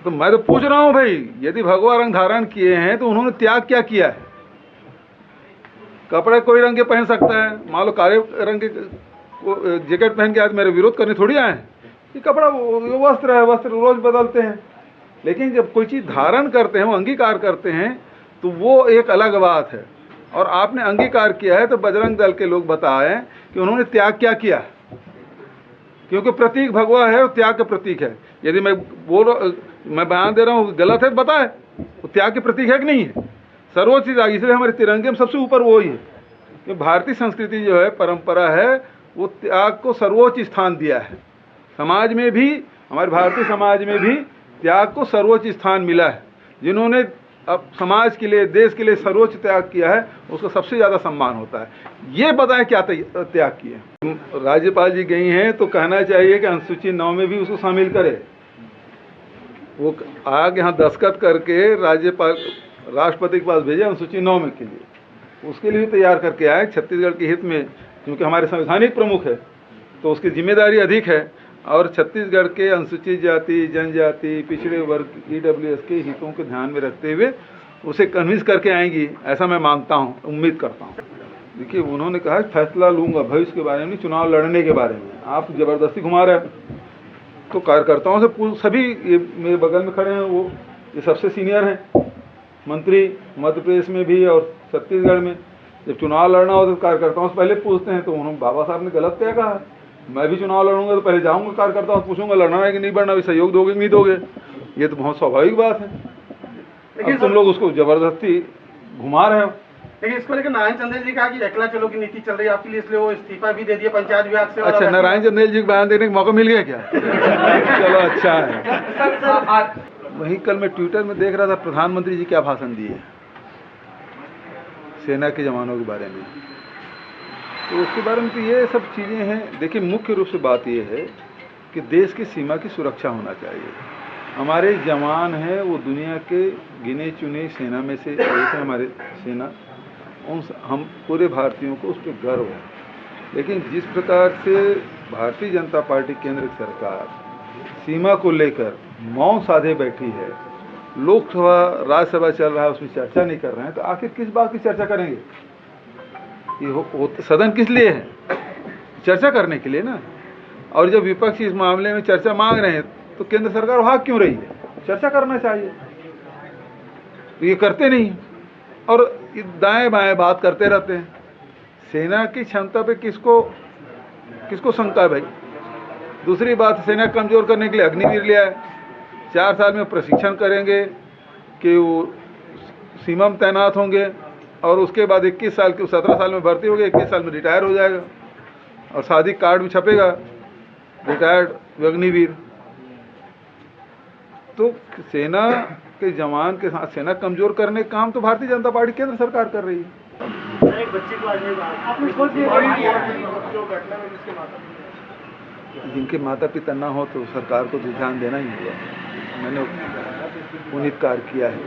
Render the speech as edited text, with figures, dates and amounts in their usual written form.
तो मैं तो पूछ रहा हूँ भाई, यदि भगवा रंग धारण किए हैं तो उन्होंने त्याग क्या किया है? कपड़े कोई रंग के पहन सकता है, मान लो काले रंग के जैकेट पहन के आज मेरे विरोध करने थोड़ी आए हैं। ये कपड़ा वो वस्त्र है, वस्त्र रोज बदलते हैं, लेकिन जब कोई चीज़ धारण करते हैं, वो अंगीकार करते हैं, तो वो एक अलग बात है। और आपने अंगीकार किया है तो बजरंग दल के लोग बताएं कि उन्होंने त्याग क्या किया, क्योंकि प्रतीक भगवा है, वो त्याग का प्रतीक है। यदि मैं मैं बयान दे रहा हूँ गलत है तो बताए, वो त्याग के प्रतीक है कि नहीं है? सर्वोच्च त्याग, इसलिए हमारे तिरंगे में सबसे ऊपर वो ही है कि भारतीय संस्कृति जो है, परंपरा है, वो त्याग को सर्वोच्च स्थान दिया है। समाज में भी, हमारे भारतीय समाज में भी त्याग को सर्वोच्च स्थान मिला है। जिन्होंने अब समाज के लिए, देश के लिए सर्वोच्च त्याग किया है, उसको सबसे ज़्यादा सम्मान होता है। ये बताएं क्या त्याग किए। राज्यपाल जी गई हैं तो कहना चाहिए कि अनुसूची 9 में भी उसको शामिल करे। वो आगे यहाँ दस्तखत करके राज्यपाल राष्ट्रपति के पास भेजे अनुसूची 9 में के लिए, उसके लिए भी तैयार करके आए छत्तीसगढ़ के हित में, क्योंकि हमारे संवैधानिक प्रमुख है तो उसकी जिम्मेदारी अधिक है। और छत्तीसगढ़ के अनुसूचित जाति, जनजाति, पिछड़े वर्ग, EWS के हितों को ध्यान में रखते हुए उसे कन्विंस करके आएंगी, ऐसा मैं मानता हूँ, उम्मीद करता हूँ। देखिए, उन्होंने कहा फैसला लूँगा भविष्य के बारे में, चुनाव लड़ने के बारे में। आप ज़बरदस्ती घुमा रहे हैं। तो कार्यकर्ताओं से सभी, ये मेरे बगल में खड़े हैं, वो ये सबसे सीनियर हैं मंत्री मध्य प्रदेश में भी और छत्तीसगढ़ में। जब चुनाव लड़ना हो तो कार्यकर्ताओं से पहले पूछते हैं, तो उन्होंने, बाबा साहब ने गलत तय कहा। मैं भी चुनाव लड़ूंगा तो पहले जाऊंगा कार्यकर्ताओं से पूछूंगा लड़ना है कि नहीं लड़ना, भी सहयोग दोगे कि नहीं दोगे। ये तो बहुत स्वाभाविक बात है। लेकिन तुम लोग उसको जबरदस्ती घुमा रहे हो। लेकिन इसको लेकर नारायण चंदेल जी कहा कि अकेला चलो की नीति चल रही है आपके लिए, इसलिए वो इस्तीफा भी दे दिया पंचायत विभाग से। अच्छा, नारायण चंदेल जी को बयान देने का मौका मिल गया क्या? चलो, अच्छा है। वहीं कल मैं ट्विटर में देख रहा था, प्रधानमंत्री जी क्या भाषण दिए सेना के जवानों के बारे में, तो उसके बारे में तो ये सब चीज़ें हैं। देखिए, मुख्य रूप से बात ये है कि देश की सीमा की सुरक्षा होना चाहिए। हमारे जवान हैं, वो दुनिया के गिने चुने सेना में से एक है हमारे सेना। हम पूरे भारतीयों को उस पर गर्व है। लेकिन जिस प्रकार से भारतीय जनता पार्टी केंद्र की सरकार सीमा को लेकर मौन साधे बैठी है, लोकसभा राज्यसभा चल रहा है, उसमें चर्चा नहीं कर रहे हैं, तो आखिर किस बात की चर्चा करेंगे? ये सदन किस लिए है? चर्चा करने के लिए ना। और जब विपक्ष इस मामले में चर्चा मांग रहे हैं तो केंद्र सरकार भाग क्यों रही है? चर्चा करना चाहिए, तो ये करते नहीं और दाएं बाएं बात करते रहते हैं। सेना की क्षमता पे किसको शंका है भाई? दूसरी बात, सेना कमजोर करने के लिए अग्निवीर लिया है। 4 साल में प्रशिक्षण करेंगे कि वो सीमा में तैनात होंगे और उसके बाद 21 साल के 17 साल में भर्ती हो गए, 21 साल में रिटायर हो जाएगा और शादी कार्ड भी छपेगा रिटायर्ड अग्निवीर। तो सेना के जवान के साथ सेना कमजोर करने का काम तो भारतीय जनता पार्टी केंद्र सरकार कर रही है। जिनके माता पिता ना हो तो सरकार को ध्यान देना ही होगा। मैंने पुनीत कार्य किया है।